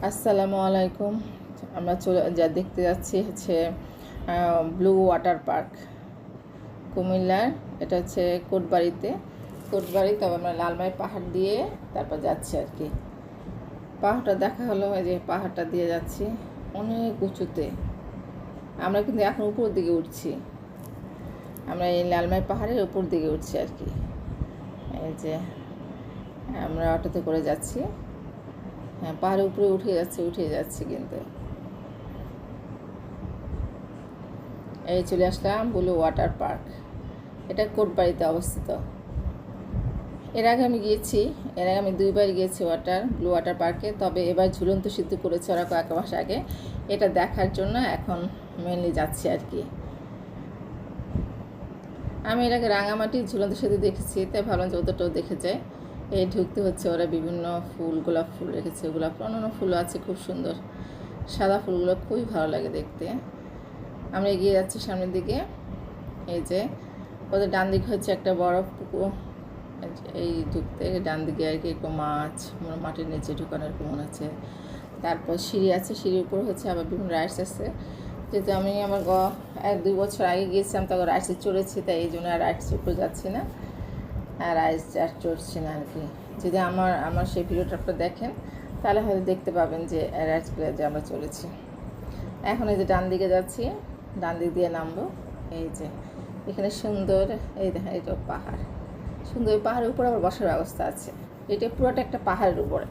আসসালামু আলাইকুম। আমরা যা দেখতে যাচ্ছি হচ্ছে ব্লু ওয়াটার পার্ক কুমিল্লার। এটা হচ্ছে কোটবাড়ি, তবে আমরা লালমাই পাহাড় দিয়ে তারপর যাচ্ছি আর কি। পাহাড়টা দেখা হলো, এই যে পাহাড়টা দিয়ে যাচ্ছি অনেক উঁচুতে। আমরা কিন্তু এখন উপর দিকে উঠছি, আমরা এই লালমাই পাহাড়ের উপর দিকে উঠছি আর কি। এই যে আমরা অটোতে করে যাচ্ছি, হ্যাঁ পাহাড়ের উপরে উঠে যাচ্ছি কিন্তু। এই চলে আসলাম ব্লু ওয়াটার পার্ক। এটা কোটবাড়িতে অবস্থিত। এর আগে আমি 2বার গিয়েছি ব্লু ওয়াটার পার্কে, তবে এবার ঝুলন্ত সেতু করেছে ওরা কয়েক মাস আগে। এটা দেখার জন্য এখন মেনলি যাচ্ছি আর কি। আমি এর আগে রাঙামাটি ঝুলন্ত সেতু দেখেছি, তাই ভাবলাম যে ওদেরটাও দেখে যায়। এই ঢুকতে হচ্ছে, ওরা বিভিন্ন গোলাপ ফুল রেখেছে, গোলাপ অন্যান্য ফুলও আছে খুব সুন্দর। সাদা ফুলগুলো খুবই ভালো লাগে দেখতে। আমরা এগিয়ে যাচ্ছি সামনের দিকে। এই যে ওদের ডান দিকে হচ্ছে একটা বড় পুকুর, এই ঢুকতে ডান দিকে আর কি একটু মাটির নিচে ঢুকানোর মনে হচ্ছে। তারপর সিঁড়ি আছে, সিঁড়ির উপর হচ্ছে আবার বিভিন্ন রাইডস আছে। যেহেতু আমি আমার 1-2 বছর আগে গিয়েছিলাম, তখন রাইডসে চড়েছি, তাই এই জন্য আর রাইডসের উপর যাচ্ছি না, আর রাইডস আর চড়ছি না আর কি। যদি আমার সেই ভিডিওটা আপনারা দেখেন তাহলে হয়তো দেখতে পাবেন যে রাইডসগুলো যে আমরা চলেছি। এখন এই যে ডান দিকে যাচ্ছি, ডান দিক দিয়ে নামবো। এই যে এখানে সুন্দর, এই দেখেন এটা পাহাড়, সুন্দর। পাহাড়ের উপরে আবার বসার ব্যবস্থা আছে। এটা পুরোটা একটা পাহাড়ের উপরে।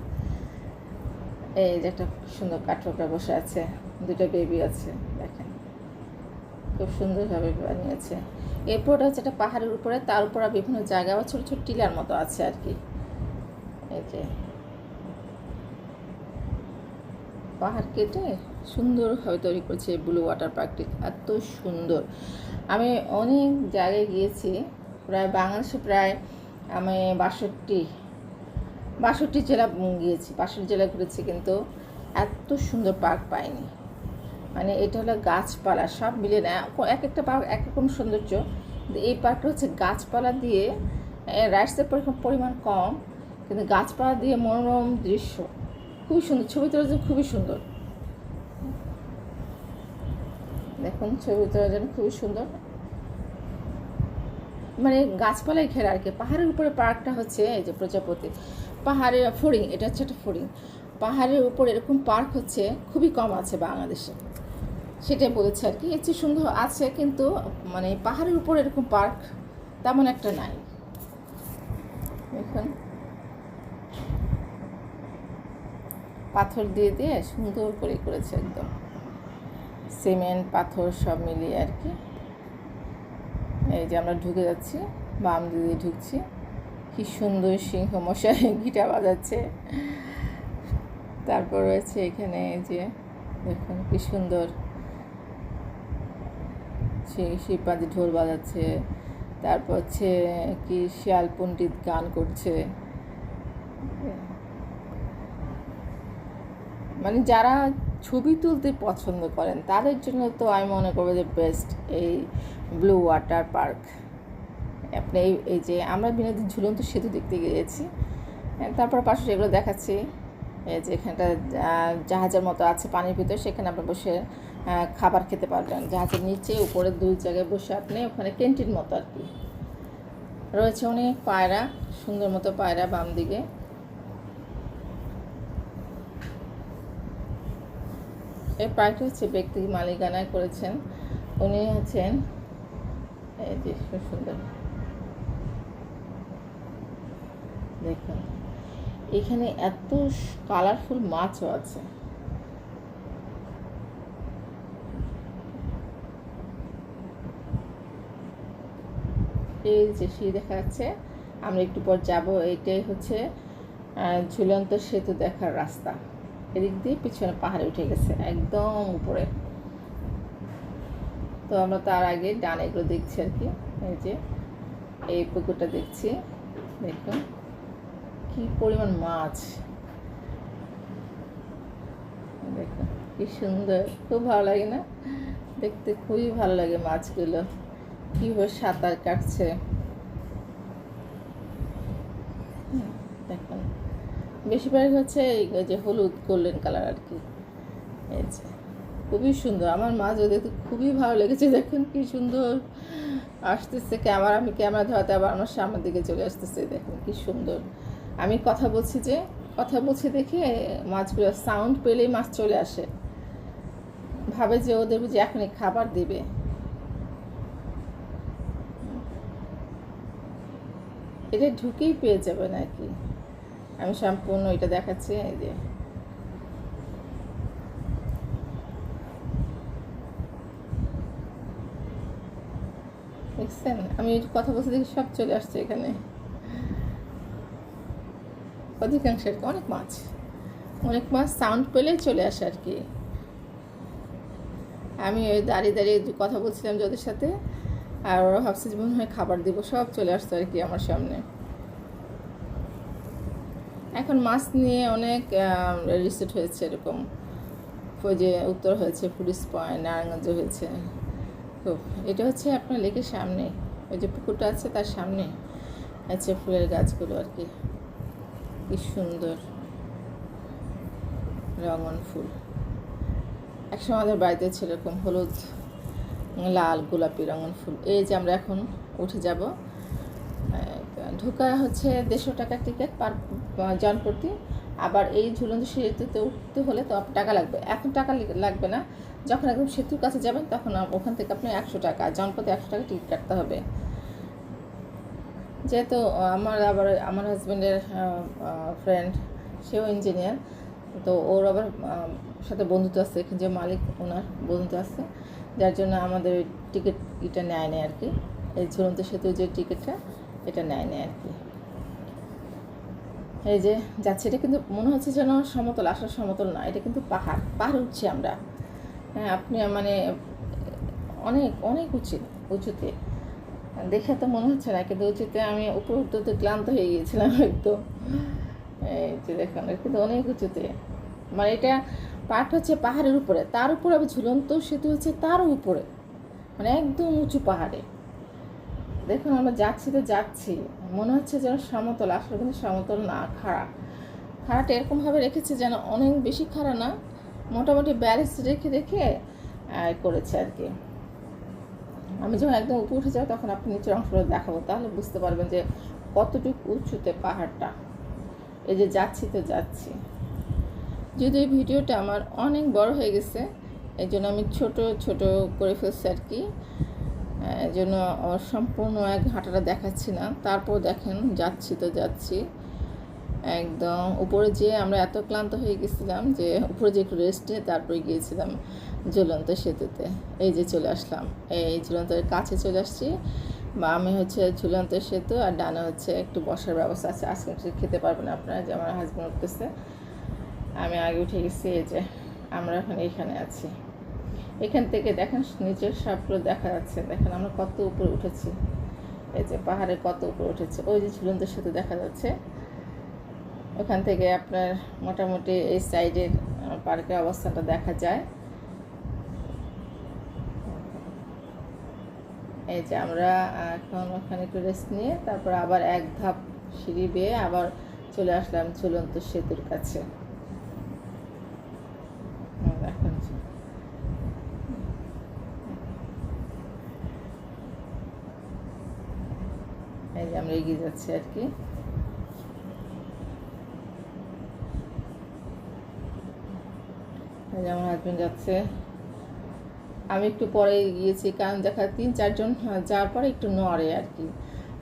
এই যে একটা সুন্দর কাঠঠোকরা বসে আছে, 2টা বেবি আছে, দেখেন খুব সুন্দরভাবে বানিয়েছে। এই পুরোটা হচ্ছে একটা পাহাড়ের উপরে, তার উপর বিভিন্ন জায়গা আবার ছোটো ছোটো টিলার মতো আছে আর কি। এই যে পাহাড় কেটে সুন্দরভাবে তৈরি করেছে ব্লু ওয়াটার পার্কটি, এত সুন্দর। আমি অনেক জায়গায় গিয়েছি, বাংলাদেশে আমি 62 জেলা গিয়েছি, 62 জেলা ঘুরেছি, কিন্তু এত সুন্দর পার্ক পাইনি। মানে এটা হলো গাছপালা সব মিলে না, এক একটা পার্ক এক রকম সৌন্দর্য, কিন্তু এই পার্কটা হচ্ছে গাছপালা দিয়ে, রাইডসের পরিমাণ কম, কিন্তু গাছপালা দিয়ে মনোরম দৃশ্য, খুবই সুন্দর। ছবি তোলার জন্য খুবই সুন্দর, দেখুন ছবি তোলার জন্য খুবই সুন্দর। মানে গাছপালায় ঘেরা আর কি। পাহাড়ের উপরে পার্কটা হচ্ছে এই যে প্রজাপতি পাহাড়ের ফড়িং, এটা হচ্ছে একটা ফড়িং। পাহাড়ের উপর এরকম পার্ক হচ্ছে খুবই কম আছে বাংলাদেশে, সেটাই বলেছে আর কি। এর চেয়ে সুন্দর আছে, কিন্তু মানে পাহাড়ের উপর এরকম পার্ক তেমন একটা নাই। দেখুন পাথর দিয়ে দিয়ে সুন্দর করে করেছে, একদম সিমেন্ট পাথর সব মিলিয়ে আর কি। এই যে আমরা ঢুকে যাচ্ছি, বাম দিয়ে ঢুকছি। কি সুন্দর সিংহ মশাই গিটার বাজাচ্ছে। তারপর রয়েছে এখানে যে দেখুন কি সুন্দর শিবপাজি ঢোল বাজাচ্ছে। তারপর হচ্ছে কি শিয়াল পণ্ডিত গান করছে। মানে যারা ছবি তুলতে পছন্দ করেন তাদের জন্য তো আমি মনে করবো যে বেস্ট এই ব্লু ওয়াটার পার্ক। আপনি এই যে আমরা বিনোদন ঝুলন্ত সেতু দেখতে গিয়েছি, তারপর পাশে এগুলো দেখাচ্ছি। এই যে এখানটা জাহাজের মতো আছে পানির ভিতরে, সেখানে আপনি বসে খাবার খেতে পারবেন। জাহাজের নিচে উপরে 2 জায়গায় বসে আপনি, ওখানে ক্যান্টিন মতো আর কি রয়েছে। অনেক পায়রা, সুন্দর মতো পায়রা বাম দিকে। এই পার্কটি হচ্ছে ব্যক্তি মালিকানায় করেছেন, উনি হচ্ছেন এই যে খুব সুন্দর। দেখুন এখানে এত কালারফুল মাছও আছে। এই যে সিঁড়ি দেখা যাচ্ছে, আমরা একটু পর যাব। এইটাই হচ্ছে ঝুলন্ত সেতু দেখার রাস্তা। এদিক দিয়ে পিছনে পাহাড়ে উঠে গেছে একদম উপরে। তো আমরা তার আগে ডান এগুলো দেখছি আর কি। এই যে এই পুকুরটা দেখছি, দেখুন কি পরিমাণ মাছ, দেখুন কি সুন্দর, খুব ভালো লাগে না দেখতে? খুবই ভালো লাগে মাছগুলো কীভাবে সাঁতার কাটছে। দেখুন বেশিরভাগ হচ্ছে এই যে হলুদ গোল্ডেন কালার আর কি। এই যে খুবই সুন্দর, আমার মা যদি খুবই ভালো লেগেছে। দেখুন কি সুন্দর আসতেছে ক্যামেরা, আমি ক্যামেরা ধরাতে আবার আমার সামনের দিকে চলে আসতেছে। দেখুন কি সুন্দর। আমি কথা বলছি, যে কথা বলছি দেখে মাছগুলো সাউন্ড পেলেই মাছ চলে আসে, ভাবে যে ওদের বুঝি এখনই খাবার দিবে। এটা ঢুকেই পেয়ে যাবে নাকি, আমি সম্পূর্ণ এটা দেখাচ্ছি। এই যে দেখছেন, আমি কথা বলতে দেখি সব চলে আসছে এখানে। অধিকাংশ আর কি অনেক মাছ সাউন্ড পেলেই চলে আসে আর কি। আমি ওই দাঁড়িয়ে দাঁড়িয়ে কথা বলছিলাম ওদের সাথে, আর ওরা ভাবছে যে মনে হয় খাবার দিব, সব চলে আসতো আর কি আমার সামনে। এখন মাছ নিয়ে অনেক রিসোর্ট হয়েছে এরকম, ওই যে উত্তর হয়েছে, পুলিশ পয়েন্ট, নারায়ণগঞ্জ হয়েছে খুব। এটা হচ্ছে আপনার লেকের সামনে, ওই যে পুকুরটা আছে তার সামনে আছে ফুলের গাছগুলো আর কি। কি সুন্দর রঙন ফুল। একসময় আমাদের বাড়িতে ছিল এরকম হলুদ লাল গোলাপি রঙন ফুল। এই যে আমরা এখন উঠে যাব, ঢোকা হচ্ছে 150 টাকা টিকিট পার জন প্রতি। আবার এই ঝুলন্ত সেতুতে উঠতে হলে তো টাকা লাগবে, এখন টাকা লাগবে না, যখন একদম সেতুর কাছে যাবেন তখন ওখান থেকে আপনি 100 টাকা জনপ্রতি 100 টাকা টিকিট কাটতে হবে। যেহেতু আমার হাজব্যান্ডের ফ্রেন্ড, সেও ইঞ্জিনিয়ার, তো ওর আবার সাথে বন্ধুত্ব আছে, এখানে যে মালিক ওনার বন্ধুত্ব আছে, যার জন্য আমাদের ওই টিকিটটা নেয় আর কি। এই ঝুলন্ত সেতুর যে টিকিটটা এটা নেয় আর কি। এই যে যাচ্ছে, এটা কিন্তু মনে হচ্ছে যেন সমতল, আসলে সমতল না, এটা কিন্তু পাহাড় উঠছি আমরা। হ্যাঁ, আপনি মানে অনেক অনেক উঁচুতে দেখে তো মনে হচ্ছে না, কিন্তু উঁচুতে আমি উপরে উঠতে ক্লান্ত হয়ে গিয়েছিলাম একদম। এই যে দেখুন, কিন্তু অনেক উঁচুতে, মানে এটা পাট হচ্ছে পাহাড়ের উপরে, তার উপরে আবার ঝুলন্ত সেতু হচ্ছে তারও উপরে, মানে একদম উঁচু পাহাড়ে। দেখুন আমরা যাচ্ছি মনে হচ্ছে যেন সমতল, আসলে কিন্তু সমতল না, খাড়াটা এরকমভাবে রেখেছে যেন অনেক বেশি খাড়া না, মোটামুটি ব্যালেন্স রেখে করেছে আর কি। আমি যখন একদম উপরে উঠে যাই তখন আপনি নিচের অংশটা দেখাবো, তাহলে বুঝতে পারবেন যে কতটুকু উঁচুতে পাহাড়টা। এই যে যাচ্ছি, যদি এই ভিডিওটা আমার অনেক বড় হয়ে গেছে, এই জন্য আমি ছোট করে ফেলছি আর কি। এই জন্য সম্পূর্ণ এক হাঁটাটা দেখাচ্ছি না। তারপর দেখেন যাচ্ছি একদম উপরে, যেয়ে আমরা এত ক্লান্ত হয়ে গেছিলাম যে উপরে যে একটু রেস্ট নিয়ে তারপরে গিয়েছিলাম ঝুলন্ত সেতুতে। এই যে চলে আসলাম, এই ঝুলন্তের কাছে চলে আসছি। বামে হচ্ছে ঝুলন্ত সেতু, আর ডানে হচ্ছে একটু বসার ব্যবস্থা আছে। আজকে খেতে পারবেন আপনারা, যে আমার হাজব্যান্ড উঠতেছে, আমি আগে উঠে গেছি। এই যে আমরা এখন এইখানে আছি, এখান থেকে দেখেন নিচের সবগুলো দেখা যাচ্ছে। দেখেন আমরা কত উপরে উঠেছি, এই যে পাহাড়ে কত উপরে উঠেছে। ওই যে ঝুলন্ত সেতু দেখা যাচ্ছে, ওখান থেকে আপনার মোটামুটি এই সাইডের পার্কের অবস্থানটা দেখা যায়। এই যে আমরা এখন ওখানে একটু রেস্ট নিয়ে তারপর আবার এক ধাপ সিঁড়ি বেয়ে আবার চলে আসলাম ঝুলন্ত সেতুর কাছে। এই যে আমরা এগিয়ে যাচ্ছি আর কি। এই যে আমার হাজব্যান্ড যাচ্ছে, আমি একটু পরে গিয়েছি, কারণ দেখা 3-4 জন যাওয়ার পরে একটু নড়ে আর কি।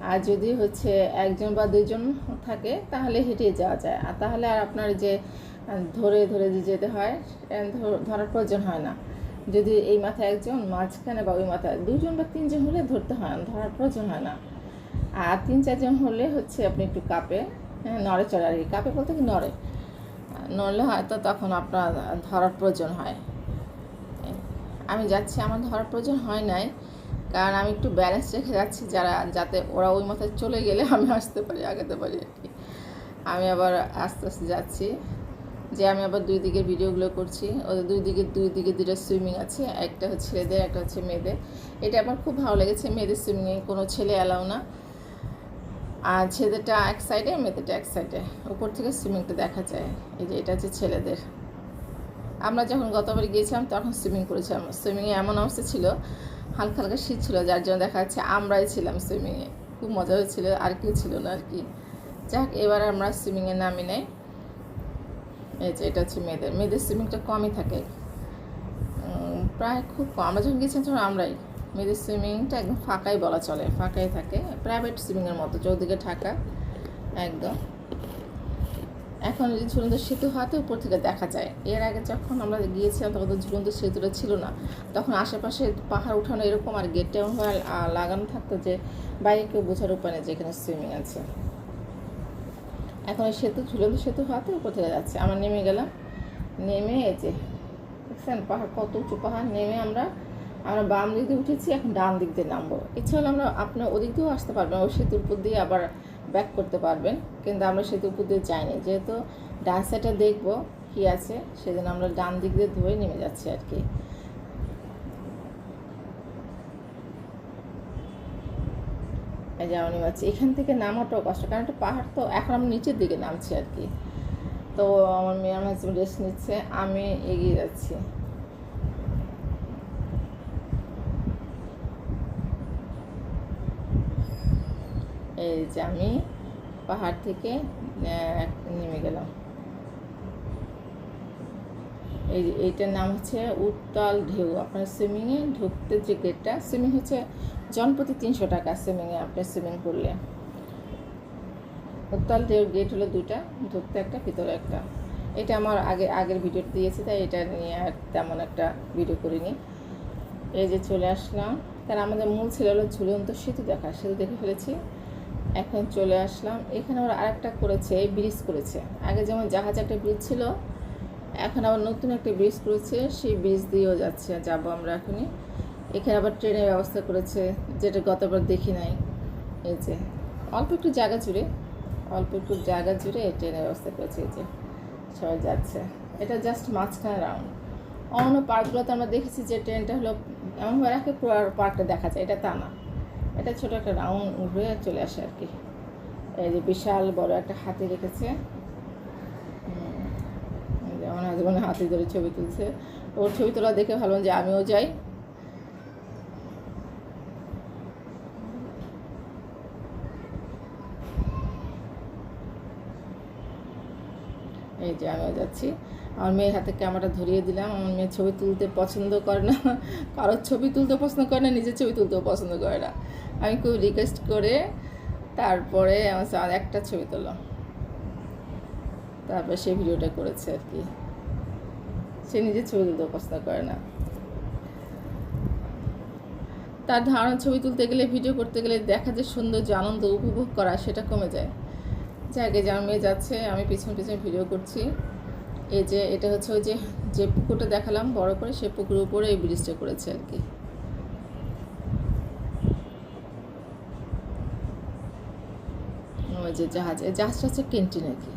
আর যদি হচ্ছে 1জন বা 2জন থাকে তাহলে হেঁটে যাওয়া যায়, আর তাহলে আর আপনার যে ধরে যে যেতে হয়, ধরার প্রয়োজন হয় না। যদি এই মাথায় 1জন, মাঝখানে বা ওই মাথায় 2জন বা 3জন হলে ধরতে হয় না, ধরার প্রয়োজন হয় না। আর 3-4 জন হলে হচ্ছে আপনি একটু কাঁপে, নড়ে চড়ে আর কি, কাঁপে বলতে কি নড়লে হয়তো তখন আপনার ধরার প্রয়োজন হয়। আমি যাচ্ছি, আমার ধরার প্রয়োজন হয় নাই, কারণ আমি একটু ব্যালেন্স রেখে যাচ্ছি, যাতে ওরা ওই মাথায় চলে গেলে আমি আসতে পারি, আগাতে পারি আর কি। আমি আবার আস্তে যাচ্ছি, যে আমি আবার 2 দিকের ভিডিওগুলো করছি। ওদের দুই দিকে 2টা সুইমিং আছে, একটা হচ্ছে ছেলেদের, একটা হচ্ছে মেয়েদের। এটা আমার খুব ভালো লেগেছে, মেয়েদের সুইমিংয়ে কোনো ছেলে অ্যালাউ না। আর ছেলেটা এক সাইডে, মেয়েদেরটা এক সাইডে, উপর থেকে সুইমিংটা দেখা যায়। এই যে এটা হচ্ছে ছেলেদের। আমরা যখন গতবার গিয়েছিলাম তখন সুইমিং করেছিলাম। সুইমিংয়ে এমন অবস্থা ছিল, হালকা হালকা শীত ছিল, যার জন্য দেখা যাচ্ছে আমরাই ছিলাম সুইমিংয়ে। খুব মজা হয়েছিল, আর কেউ ছিল না আর কি। যাক, এবার আমরা সুইমিংয়ে নামি নেই। এই যে এটা হচ্ছে মেয়েদের সুইমিংটা কমই থাকে, প্রায় খুব কম। আমরা যখন গিয়েছিলাম তখন আমরাই, মেয়েদের সুইমিংটা একদম ফাঁকাই বলা চলে, ফাঁকাই থাকে, প্রাইভেট সুইমিংয়ের মতো, চৌদিকে ঢাকা একদম। এখন যে ঝুলন্ত সেতু হাতে উপর থেকে দেখা যায়। এর আগে যখন আমরা গিয়েছিলাম তখন তো ঝুলন্ত সেতুটা ছিল না, তখন আশেপাশে পাহাড় উঠানো এরকম, আর গেটটা এমন লাগানো থাকতো যে বাইরে কেউ বোঝার উপায় নেই যে এখানে সুইমিং আছে। এখন ওই ঝুলন্ত সেতু হাতে উপর থেকে যাচ্ছে। আমরা নেমে গেলাম, নেমে এই যে দেখছেন পাহাড়, কত উঁচু পাহাড়। নেমে আমরা বাম দিক দিয়ে উঠেছি, এখন ডান দিক দিয়ে নামবো। ইচ্ছা হলে আপনার ওদিক দিয়েও আসতে পারবেন, ওই সেতুর উপর দিয়ে আবার ব্যাক করতে পারবেন, কিন্তু আমরা সেতুর উপর দিয়ে যাইনি, যেহেতু ডান সাইডটা দেখবো কী আছে, সেজন্য আমরা ডান দিক দিয়ে ধরে নেমে যাচ্ছি আর কি। এই যে আমি পাচ্ছি, এখান থেকে নামাটাও কষ্ট, কারণ একটা পাহাড় তো। এখন আমি নিচের দিকে নামছি আর কি। তো আমার মেয়ে, আমার হাজব্যান্ড রেস্ট নিচ্ছে, আমি এগিয়ে যাচ্ছি। এই যে আমি পাহাড় থেকে নেমে গেলাম। এইটার নাম হচ্ছে উত্তাল ঢেউ। আপনার সুইমিংয়ে ঢুকতে যে গেটটা, সুইমিং হচ্ছে জনপ্রতি 300 টাকা সুইমিংয়ে, আপনার সুইমিং করলে। উত্তাল ঢেউ গেট হলো 2টা, ঢুকতে একটা, ভিতরে একটা। এটা আমার আগের ভিডিও দিয়েছি, তাই এটা নিয়ে আর তেমন একটা ভিডিও করিনি। এই যে চলে আসলাম, কারণ আমাদের মূল ছিল হলো ঝুলন্ত সেতু দেখা, সেতু দেখে ফেলেছি। এখন চলে আসলাম, এখানে ওরা আরেকটা করেছে, ব্রিজ করেছে। আগে যেমন জাহাজ একটা ব্রিজ ছিল, এখন আবার নতুন একটা ব্রিজ করেছে, সেই ব্রিজ দিয়েও যাবো আমরা এখনই। এখানে আবার ট্রেনের ব্যবস্থা করেছে, যেটা গতবার দেখি নাই। এই যে অল্প একটু জায়গা জুড়ে ট্রেনের ব্যবস্থা করেছে। এই যে সবাই যাচ্ছে, এটা জাস্ট মাঝখানে রাউন্ড। অন্য পার্কগুলোতে আমরা দেখেছি যে ট্রেনটা হলো এমনভাবে রাখে পুরো পার্কটা দেখা যায়, এটা তা না, এটা ছোটো একটা রাউন্ড ঘুরে চলে আসে আর কি। এই যে বিশাল বড় একটা হাতি রেখেছে, আমার হাজব্যান্ড হাতি ধরে ছবি তুলছে। ওর ছবি তোলা দেখে ভাবলাম যে আমিও যাই। এই যে আমিও যাচ্ছি, আমার মেয়ের হাতে ক্যামেরাটা ধরিয়ে দিলাম। আমার মেয়ে ছবি তুলতে পছন্দ করে না, কারোর ছবি তুলতে পছন্দ করে না, নিজের ছবি তুলতেও পছন্দ করে না। আমি খুব রিকোয়েস্ট করে তারপরে আমার একটা ছবি তুললাম, তারপরে সে ভিডিওটা করেছে আর কি। সে নিজের ছবি তুলতেও পছন্দ করে না, তার ধারণা ছবি তুলতে গেলে, ভিডিও করতে গেলে দেখা যে সৌন্দর্য, আনন্দ উপভোগ করা, সেটা কমে যায়। জায়গায় যে আমার মেয়ে যাচ্ছে, আমি পিছন ভিডিও করছি। এই যে এটা হচ্ছে ওই যে পুকুরটা দেখালাম বড় করে, সে পুকুরের উপরে এই ব্রিজটা করেছে আর কি। ওই যে জাহাজটা হচ্ছে ক্যান্টিন আর কি।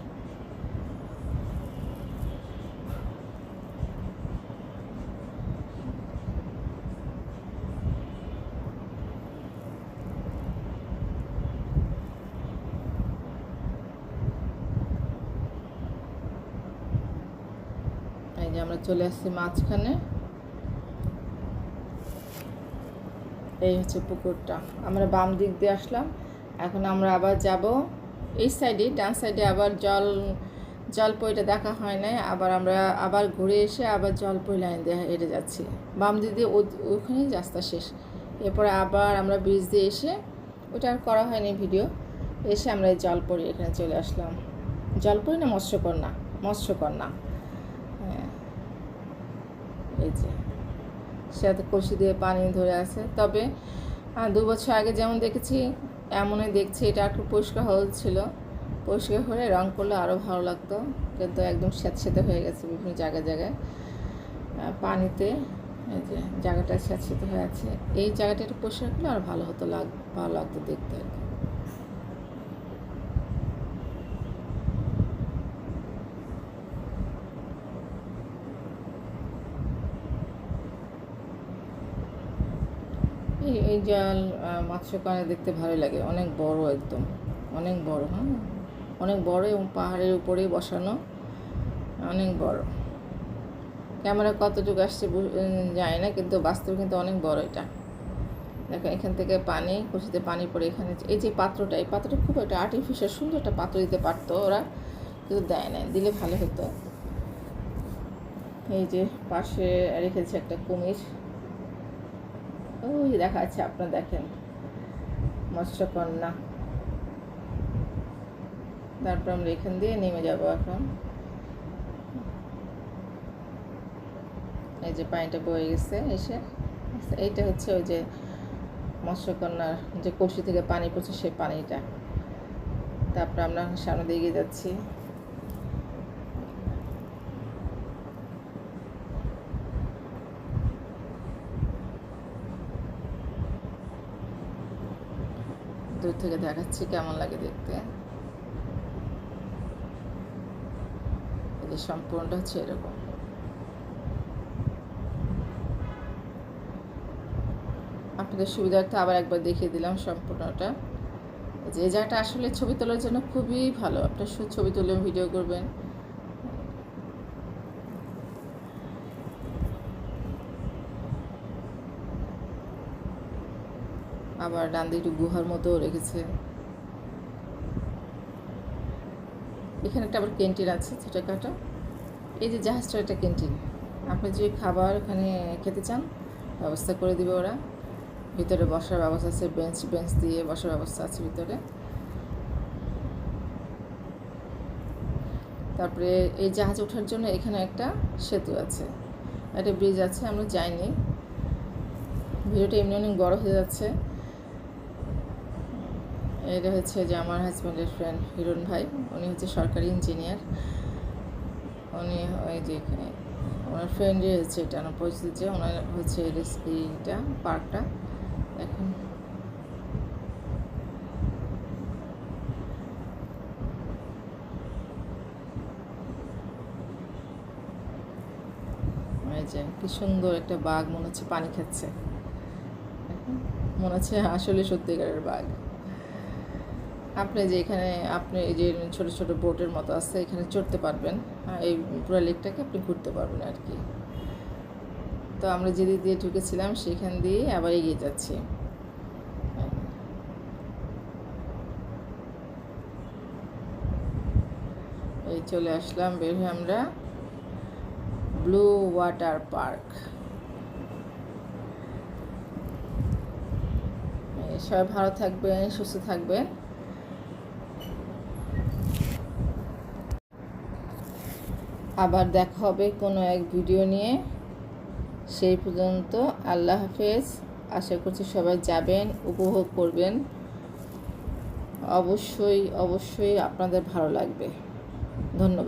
এই যে আমরা চলে আসছি মাঝখানে, এই হচ্ছে পুকুরটা। আমরা বাম দিক দিয়ে আসলাম, এখন আমরা আবার যাব এই সাইডে, ডান সাইডে আবার জলপইটা দেখা হয় নাই, আবার ঘুরে এসে আবার জলপই লাইন দিয়ে হেঁটে যাচ্ছি। বাম দিক দিয়ে ওখানেই রাস্তা শেষ। এরপরে আবার আমরা ব্রিজ দিয়ে এসে, ওটা আর করা হয়নি ভিডিও, এসে আমরা এই জলপরি এখানে চলে আসলাম। জলপরি না মৎস্যকন্যা, হ্যাঁ। এই যে সাথে কলসি দিয়ে পানি ধরে আছে। তবে 2 বছর আগে যেমন দেখেছি এমনই দেখছি, এটা একটু পরিষ্কার হচ্ছিল, পরিষ্কার হলে রং করলে আরও ভালো লাগতো, কিন্তু একদম স্যাঁতস্যাঁতে হয়ে গেছে বিভিন্ন জায়গায় পানিতে। এই যে জায়গাটা স্যাঁতস্যাঁতে হয়ে আছে, এই জায়গাটা একটু পরিষ্কার করলে আর ভালো লাগতো দেখতে আর কি। এই জাল মৎস্যকন্যা দেখতে ভালো লাগে, অনেক বড়, একদম অনেক বড়, হ্যাঁ অনেক বড় এবং পাহাড়ের উপরেই বসানো, অনেক বড়। ক্যামেরা কতটুকু আসছে যায় না, কিন্তু বাস্তবে কিন্তু অনেক বড় এটা। দেখো এখান থেকে পানি, কষিতে পানি পড়ে এখানে এই যে পাত্রটা, এই পাত্রটা খুব একটা আর্টিফিশিয়াল সুন্দর একটা পাত্র দিতে পারতো ওরা, কিন্তু দেয় না, দিলে ভালো হতো। এই যে পাশে রেখেছে একটা কুমির, ওই দেখা যাচ্ছে, আপনারা দেখেন মৎস্যকন্যা। তারপর আমরা এখান দিয়ে নেমে যাব এখন। এই যে পানিটা বয়ে গেছে এসে, এইটা হচ্ছে ওই যে মৎস্যকন্যার যে কলসি থেকে পানি পড়ছে সেই পানিটা। তারপর আমরা সামনে দিয়ে এগিয়ে যাচ্ছি। দূর থেকে দেখাচ্ছি কেমন লাগে দেখতে। এই যে সম্পূর্ণটা হচ্ছে এরকম। আপনাদের সুবিধার্থে আবার একবার দেখিয়ে দিলাম সম্পূর্ণটা। যে এই জায়গাটা আসলে ছবি তোলার জন্য খুবই ভালো, আপনার ছবি তুলে ভিডিও করবেন। আবার ডান দিকে একটু গুহার মতো রেখেছে। এখানে একটা আবার ক্যান্টিন আছে ছোটোখাটো। এই যে জাহাজটা একটা ক্যান্টিন, আপনি যে খাবার ওখানে খেতে চান ব্যবস্থা করে দিবে ওরা। ভিতরে বসার ব্যবস্থা আছে, বেঞ্চ দিয়ে বসার ব্যবস্থা আছে ভিতরে। তারপরে এই জাহাজ ওঠার জন্য এখানে একটা সেতু আছে, একটা ব্রিজ আছে, আমরা যাইনি। ভিডিওটা এমনি অনেক বড় হয়ে যাচ্ছে। এটা হচ্ছে যে আমার হাজব্যান্ডের ফ্রেন্ড হিরণ ভাই, উনি হচ্ছে সরকারি ইঞ্জিনিয়ার। উনি ওই যে ওনার ফ্রেন্ডই হচ্ছে এটা, আমার পরিচিত, যে ওনার হচ্ছে এইটা পার্কটা। এখন এই যে কি সুন্দর একটা বাঘ, মনে হচ্ছে পানি খাচ্ছে, মনে হচ্ছে আসলে সত্যিকারের বাঘ। আপনি যে এখানে আপনি এই যে ছোটো ছোটো বোটের মতো আছে, এখানে চড়তে পারবেন, এই পুরো লেকটাকে আপনি ঘুরতে পারবেন আর কি। তো আমরা যে দিক দিয়ে ঢুকেছিলাম সেখান দিয়ে আবার এগিয়ে যাচ্ছি। এই চলে আসলাম বের হয়ে আমরা ব্লু ওয়াটার পার্ক। সবাই ভালো থাকবেন, সুস্থ থাকবেন। আবার দেখা হবে কোনো এক ভিডিও নিয়ে। সেই পর্যন্ত আল্লাহ হাফেজ। আশা করছি সবাই যাবেন, উপভোগ করবেন। অবশ্যই অবশ্যই আপনাদের ভালো লাগবে। ধন্যবাদ।